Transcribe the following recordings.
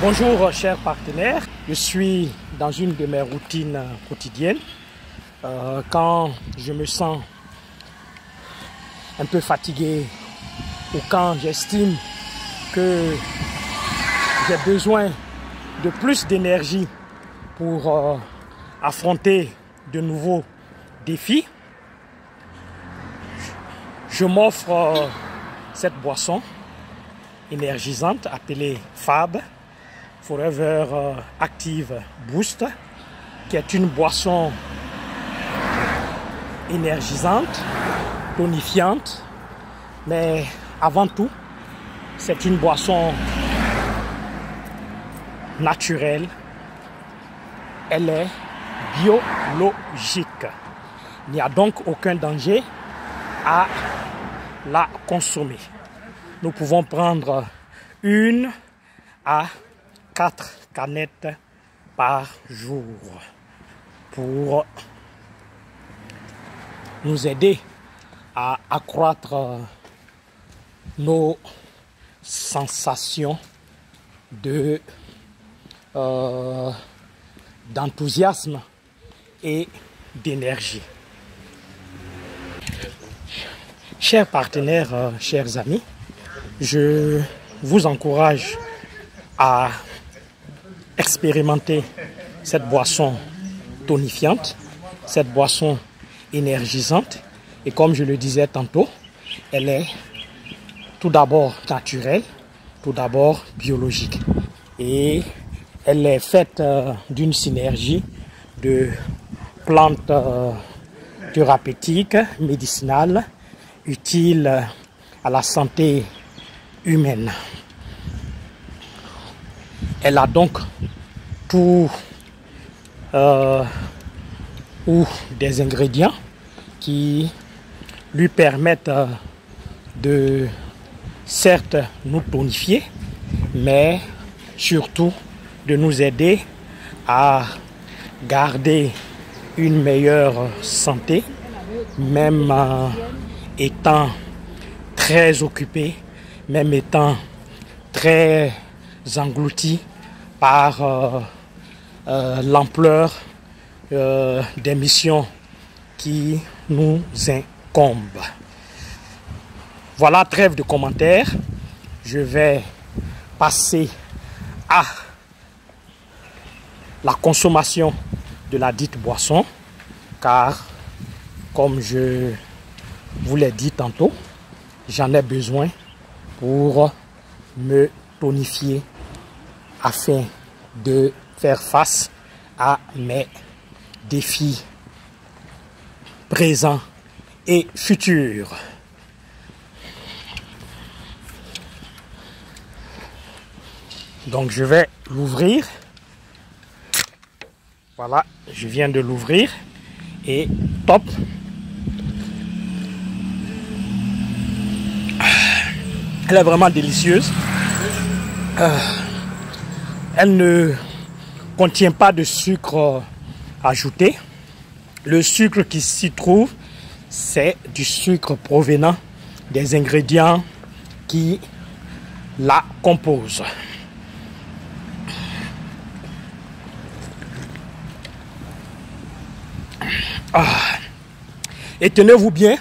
Bonjour chers partenaires, je suis dans une de mes routines quotidiennes. Quand je me sens un peu fatigué ou quand j'estime que j'ai besoin de plus d'énergie pour affronter de nouveaux défis, je m'offre cette boisson énergisante appelée FAB, Forever Active Boost, qui est une boisson énergisante, tonifiante, mais avant tout, c'est une boisson naturelle. Elle est biologique. Il n'y a donc aucun danger à la consommer. Nous pouvons prendre 1 à 4 canettes par jour pour nous aider à accroître nos sensations d'enthousiasme et d'énergie. Chers partenaires, chers amis, je vous encourage à expérimenter cette boisson tonifiante, cette boisson énergisante. Et comme je le disais tantôt, elle est tout d'abord naturelle, tout d'abord biologique. Et elle est faite d'une synergie de plantes thérapeutiques, médicinales, utiles à la santé humaine. Elle a donc des ingrédients qui lui permettent de certes nous tonifier, mais surtout de nous aider à garder une meilleure santé, même étant très occupé, même étant très englouti par l'ampleur des missions qui nous incombent. Voilà, trêve de commentaires. Je vais passer à la consommation de la dite boisson, car comme je vous l'ai dit tantôt, j'en ai besoin pour me tonifier afin de faire face à mes défis présents et futurs. Donc je vais l'ouvrir. Voilà, je viens de l'ouvrir et top. Elle est vraiment délicieuse. Elle ne contient pas de sucre ajouté. Le sucre qui s'y trouve, c'est du sucre provenant des ingrédients qui la composent. Et tenez-vous bien,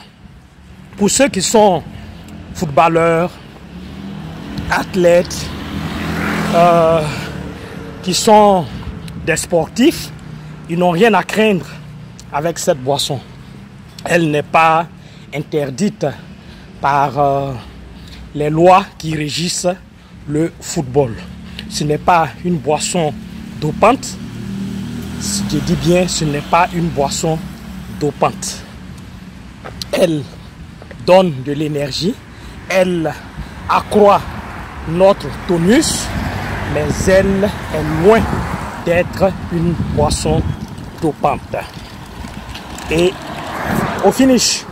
pour ceux qui sont footballeurs, athlètes, qui sont des sportifs, ils n'ont rien à craindre avec cette boisson. Elle n'est pas interdite par les lois qui régissent le football. Ce n'est pas une boisson dopante. Je dis bien, ce n'est pas une boisson dopante. Elle donne de l'énergie, elle accroît notre tonus, mais elle est loin d'être une boisson dopante. Et au finish,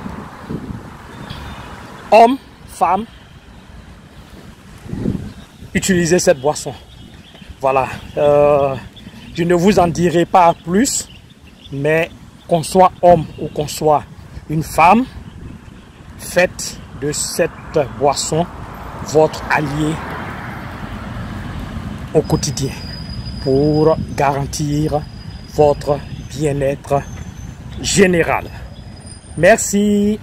hommes, femmes, utilisez cette boisson. Voilà. Je ne vous en dirai pas plus, mais qu'on soit homme ou qu'on soit une femme, faites de cette boisson votre allié au quotidien pour garantir votre bien-être général. Merci.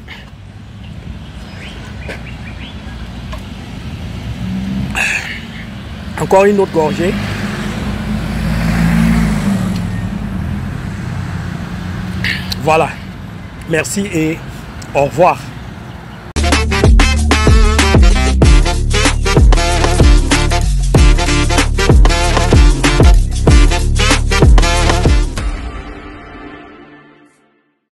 Encore une autre gorgée. Voilà. Merci et au revoir.